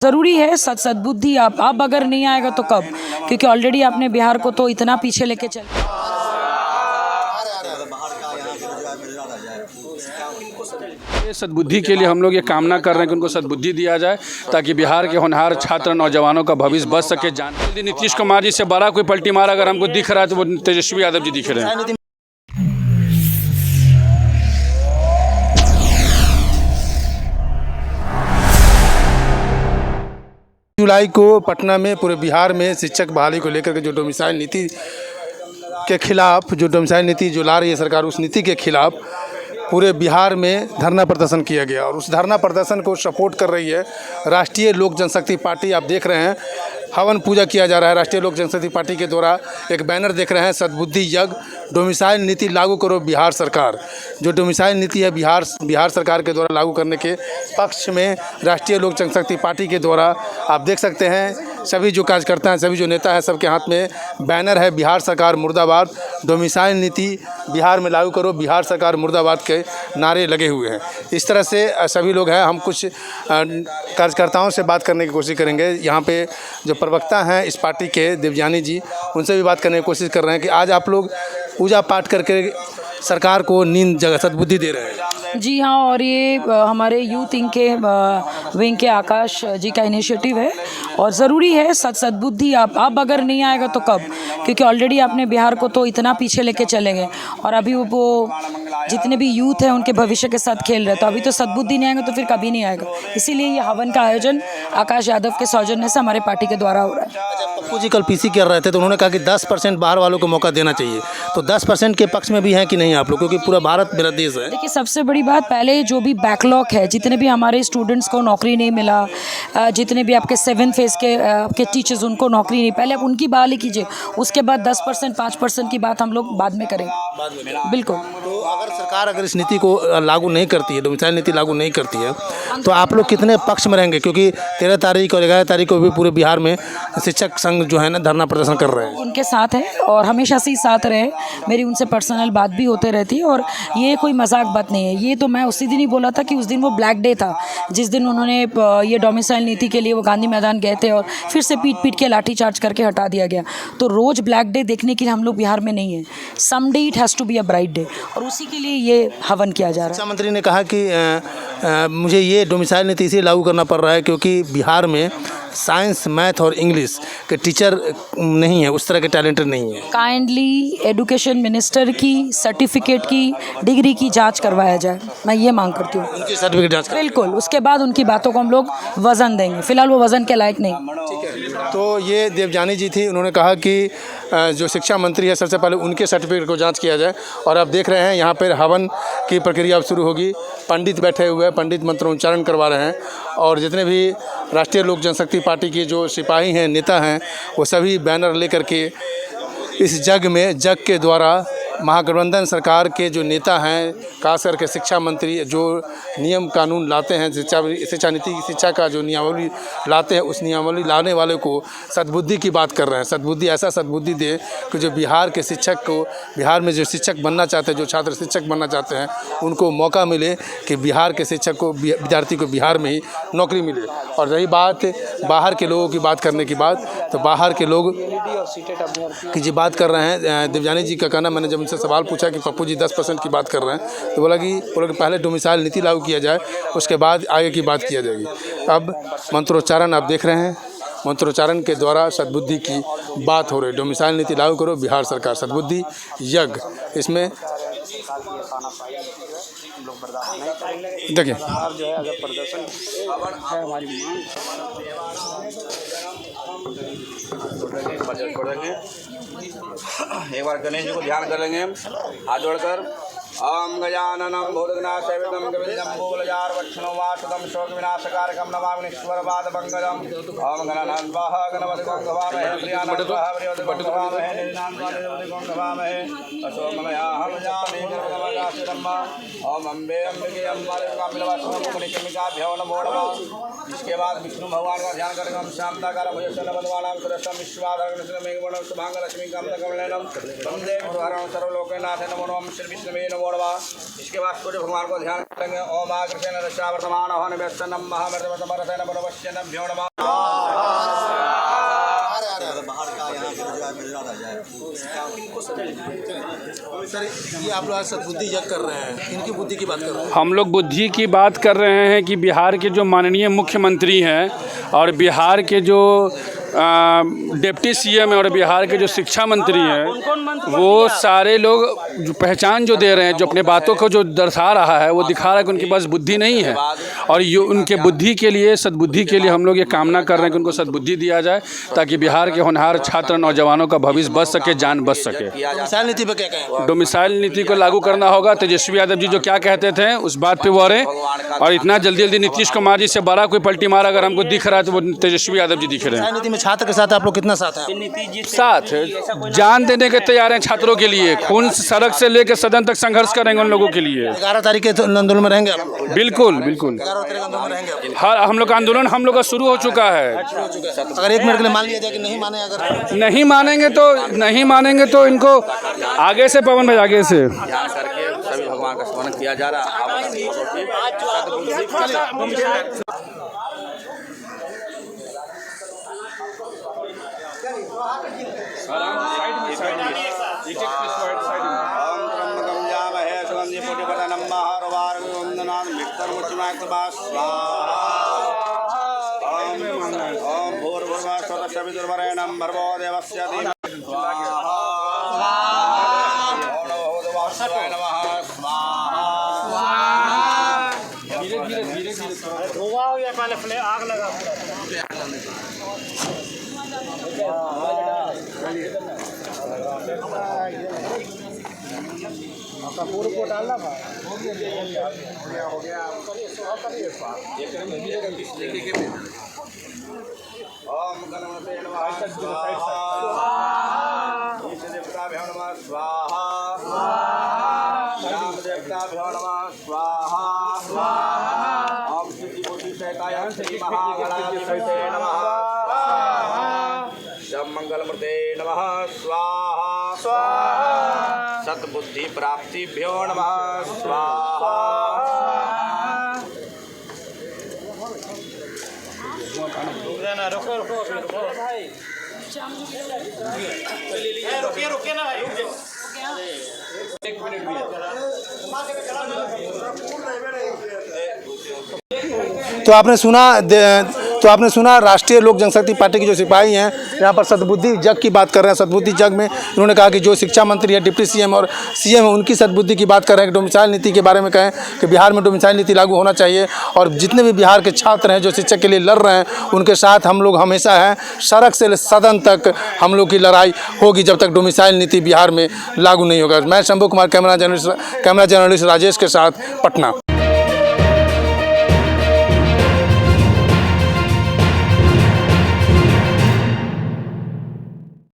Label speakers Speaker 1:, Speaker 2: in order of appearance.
Speaker 1: ज़रूरी है सद्बुद्धि। अब अगर नहीं आएगा तो कब? क्योंकि ऑलरेडी आपने बिहार को तो इतना पीछे लेके चल।
Speaker 2: ये सद्बुद्धि के लिए हम लोग ये कामना कर रहे हैं कि उनको सद्बुद्धि दिया जाए ताकि बिहार के होनहार छात्र नौजवानों का भविष्य बच सके। यदि नीतीश कुमार जी से बड़ा कोई पलटी मार अगर हमको दिख रहा है तो वो तेजस्वी यादव जी दिख रहे हैं।
Speaker 3: जुलाई को पटना में पूरे बिहार में शिक्षक बहाली को लेकर के जो डोमिसाइल नीति के खिलाफ जो ला रही है सरकार, उस नीति के खिलाफ पूरे बिहार में धरना प्रदर्शन किया गया। और उस धरना प्रदर्शन को सपोर्ट कर रही है राष्ट्रीय लोक जनशक्ति पार्टी। आप देख रहे हैं हवन पूजा किया जा रहा है। राष्ट्रीय लोक जनशक्ति पार्टी के द्वारा एक बैनर देख रहे हैं, सद्बुद्धि यज्ञ डोमिसाइल नीति लागू करो बिहार सरकार। जो डोमिसाइल नीति है बिहार सरकार के द्वारा लागू करने के पक्ष में राष्ट्रीय लोक जनशक्ति पार्टी के द्वारा आप देख सकते हैं सभी जो कार्यकर्ता हैं, सभी जो नेता हैं, सबके हाथ में बैनर है बिहार सरकार मुर्दाबाद, डोमिसाइल नीति बिहार में लागू करो, बिहार सरकार मुर्दाबाद के नारे लगे हुए हैं। इस तरह से सभी लोग हैं। हम कुछ कार्यकर्ताओं से बात करने की कोशिश करेंगे। यहाँ पे जो प्रवक्ता हैं इस पार्टी के देवयानी जी, उनसे भी बात करने की कोशिश कर रहे हैं कि आज आप लोग पूजा पाठ करके सरकार को नींद जगह सद्बुद्धि दे रहे हैं।
Speaker 1: जी हाँ, और ये हमारे यूथ विंग के आकाश जी का इनिशिएटिव है और ज़रूरी है सद्बुद्धि। अब अगर नहीं आएगा तो कब? क्योंकि ऑलरेडी आपने बिहार को तो इतना पीछे लेके चले गए और अभी वो जितने भी यूथ हैं उनके भविष्य के साथ खेल रहे। तो अभी तो सद्बुद्धि नहीं आएगा तो फिर कभी नहीं आएगा। इसीलिए ये हवन का आयोजन आकाश यादव के सौजन्य से हमारे पार्टी के द्वारा हो रहा है।
Speaker 3: पप्पू जी कल पीसी कर रहे थे तो उन्होंने कहा कि 10% बाहर वालों को मौका देना चाहिए। तो 10% के पक्ष में भी हैं कि नहीं आप लोग, क्योंकि पूरा भारत मेरा देश है।
Speaker 1: देखिए, सबसे बड़ी बात, पहले जो भी बैकलॉग है, जितने भी हमारे स्टूडेंट्स को नौकरी नहीं मिला, जितने भी आपके 7th फेज़ के आपके टीचर्स उनको नौकरी नहीं, पहले आप उनकी बहाली कीजिए। उसके बाद 10% 5% की बात हम लोग बाद में करेंगे। बिल्कुल।
Speaker 3: तो अगर सरकार इस नीति को लागू नहीं करती है, डोमिसाइल नीति लागू नहीं करती है, तो आप लोग कितने पक्ष में रहेंगे? क्योंकि 13 तारीख और 11 तारीख को भी पूरे बिहार में शिक्षक संघ जो है ना धरना प्रदर्शन कर रहे हैं।
Speaker 1: उनके साथ है और हमेशा से ही साथ रहे। मेरी उनसे पर्सनल बात भी होते रहती है और ये कोई मजाक बात नहीं है। ये तो मैं उसी दिन ही बोला था कि उस दिन वो ब्लैक डे था जिस दिन उन्होंने ये डोमिसाइल नीति के लिए वो गांधी मैदान गए थे और फिर से पीट के लाठी चार्ज करके हटा दिया गया। तो रोज़ ब्लैक डे देखने के लिए हम लोग बिहार में नहीं है। Some day it has to be a bright day और उसी के लिए ये हवन किया जा रहा है।
Speaker 3: शिक्षा मंत्री ने कहा कि मुझे ये डोमिसाइल नीति इसे लागू करना पड़ रहा है क्योंकि बिहार में साइंस, मैथ और इंग्लिश के टीचर नहीं है, उस तरह के टैलेंटेड नहीं है।
Speaker 1: काइंडली एजुकेशन मिनिस्टर की सर्टिफिकेट की डिग्री की जांच करवाया जाए, मैं ये मांग करती हूँ।
Speaker 3: उनकी सर्टिफिकेट जांच
Speaker 1: बिल्कुल, उसके बाद उनकी बातों को हम लोग वज़न देंगे। फिलहाल वो वज़न के लायक नहीं।
Speaker 3: तो ये देवयानी जी थी, उन्होंने कहा कि जो शिक्षा मंत्री है सबसे पहले उनके सर्टिफिकेट को जांच किया जाए। और आप देख रहे हैं यहाँ पर हवन की प्रक्रिया अब शुरू होगी। पंडित बैठे हुए हैं, पंडित मंत्रोच्चारण करवा रहे हैं और जितने भी राष्ट्रीय लोक जनशक्ति पार्टी के जो सिपाही हैं, नेता हैं, वो सभी बैनर लेकर के इस जग के द्वारा महागठबंधन सरकार के जो नेता हैं, खास करके शिक्षा मंत्री जो नियम कानून लाते हैं, शिक्षा नीति शिक्षा का जो नियमावली लाते हैं, उस नियमावली लाने वाले को सद्बुद्धि की बात कर रहे हैं। सद्बुद्धि, ऐसा सद्बुद्धि दे कि जो बिहार के शिक्षक को, बिहार में जो शिक्षक बनना चाहते हैं, जो छात्र शिक्षक बनना चाहते हैं, उनको मौका मिले कि बिहार के शिक्षक को, विद्यार्थी को बिहार में ही नौकरी मिले। और रही बात बाहर के लोगों की बात करने की बात, तो बाहर के लोग की जी बात कर रहे हैं। देवयानी जी का कहना, मैंने जब उनसे सवाल पूछा कि पप्पू जी 10% की बात कर रहे हैं, तो बोला कि पहले डोमिसाइल नीति लागू किया जाए, उसके बाद आगे की बात किया जाएगी। अब मंत्रोच्चारण आप देख रहे हैं, मंत्रोच्चारण के द्वारा सद्बुद्धि की बात हो रही है। डोमिसाइल नीति लागू करो बिहार सरकार, सद्बुद्धि यज्ञ। इसमें देखिए
Speaker 2: जो है अगर प्रदर्शन है हमारी
Speaker 4: एक बार गणेश जी को ध्यान करेंगे हाथ जोड़कर। ओम गजाननम भूतगणासेवितम कविदम मूलजार्वक्षणो वासुदम शोक विनाशकारकम नमामि निष्वरपादपंकजम। ओम गणनान्वाह गणपतिं गवामहे प्रियानन्वाह प्रियोदकं गवामहे निनान्वाह गवामहे असोममयाहं जामि गर्भगमगासितम्। ओम अम्बे अम्बिके अम्बालिकामिलवासुमनिकमिकाभ्यो नमो नमः। इसके बाद विष्णु भगवान का ध्यान करेंगे। हम शांताकारं भुजस्सनवद्वानां सुरसं विश्वाधारं मेघवर्णं शुभांगलक्ष्मीं कामदकमलेनं वन्दे गुरुहरं सर्वलोकनाथं नमो नमः। श्री विष्णुवे नमः। नमो नमः। इसके बाद सूर्य भगवान को ध्यान करेंगे। ओम आकृष्ण रक्षा वर्तमान हन व्यस्तनम महामृतमरतन परवश्यनभ्यो नमः।
Speaker 3: सर ये आप लोग आज सद्बुद्धि यज्ञ कर रहे हैं, इनकी बुद्धि की बात कर रहे हैं।
Speaker 2: हम लोग बुद्धि की बात कर रहे हैं कि बिहार के जो माननीय मुख्यमंत्री हैं और बिहार के जो डिप्टी सीएम और बिहार के जो शिक्षा मंत्री हैं, वो सारे लोग जो पहचान जो दे रहे हैं, जो अपने बातों को जो दर्शा रहा है, वो दिखा रहा है कि उनके पास बुद्धि नहीं है। और ये उनके बुद्धि के लिए, सद्बुद्धि के लिए हम लोग ये कामना कर रहे हैं कि उनको सद्बुद्धि दिया जाए, ताकि बिहार के होनहार छात्र नौजवानों का भविष्य बच सके, जान बच सके।
Speaker 3: डोमिसाइल नीति पे क्या कहें?
Speaker 2: डोमिसाइल नीति को लागू करना होगा। तेजस्वी यादव जी जो क्या कहते थे उस बात पे वो रहे, और इतना जल्दी जल्दी नीतीश कुमार जी से बड़ा कोई पलटी मार अगर हमको दिख रहा है तो वो तेजस्वी यादव जी दिख रहे हैं।
Speaker 3: नीति में छात्र के साथ आप लोग कितना साथ हैं?
Speaker 2: साथ जान देने के तैयार हैं छात्रों के लिए। खून सड़क से लेकर सदन तक संघर्ष करेंगे उन लोगों के लिए।
Speaker 3: 11 तारीख के आंदोलन में रहेंगे आप लोग?
Speaker 2: बिल्कुल बिल्कुल।
Speaker 3: 11 तारीख आंदोलन में रहेंगे आप लोग?
Speaker 2: हर हम लोग का आंदोलन हम लोग का शुरू हो चुका है।
Speaker 3: अगर 1 मिनट के लिए मान लिया जाए कि नहीं माने, अगर
Speaker 2: नहीं मानेंगे तो इनको आगे से, पवन भाई आगे से
Speaker 4: ध्यान करके सभी भगवान का स्मरण किया जा रहा है। ओम भूर्भुवः स्वः सवितुर्वरेण्यं भर्गो देवस्य धीमहि स्वाहा। ओम नमो भगवते नमः स्वाहा। धीरे धुआं हो गया, पहले आग लगा। पूरे को डालना था। हो गया। ओम गणपते नमः स्वाहा। देवताभ्यो नमः स्वाहा। राम देवताभ्यो नमः स्वाहा। ओम सिद्धिबुद्धि सहिताय श्री महागणाधिपतये नमः स्वाहा। शम मंगलमूर्ते नमः स्वाहा। सद्बुद्धि प्राप्तिभ्यो नमः स्वाहा। रुके ना भाई।
Speaker 3: तो आपने सुना राष्ट्रीय लोक जनशक्ति पार्टी के जो सिपाही हैं यहाँ पर सद्बुद्धि यज्ञ की बात कर रहे हैं। सद्बुद्धि यज्ञ में इन्होंने कहा कि जो शिक्षा मंत्री है, डिप्टी सीएम और सीएम है, उनकी सद्बुद्धि की बात कर रहे हैं कि डोमिसाइल नीति के बारे में कहें कि बिहार में डोमिसाइल नीति लागू होना चाहिए। और जितने भी बिहार के छात्र हैं जो शिक्षा के लिए लड़ रहे हैं, उनके साथ हम लोग हमेशा हैं। सड़क से सदन तक हम लोग की लड़ाई होगी जब तक डोमिसाइल नीति बिहार में लागू नहीं होगा। मैं शंभू कुमार, कैमरा जर्नलिस्ट राजेश के साथ, पटना।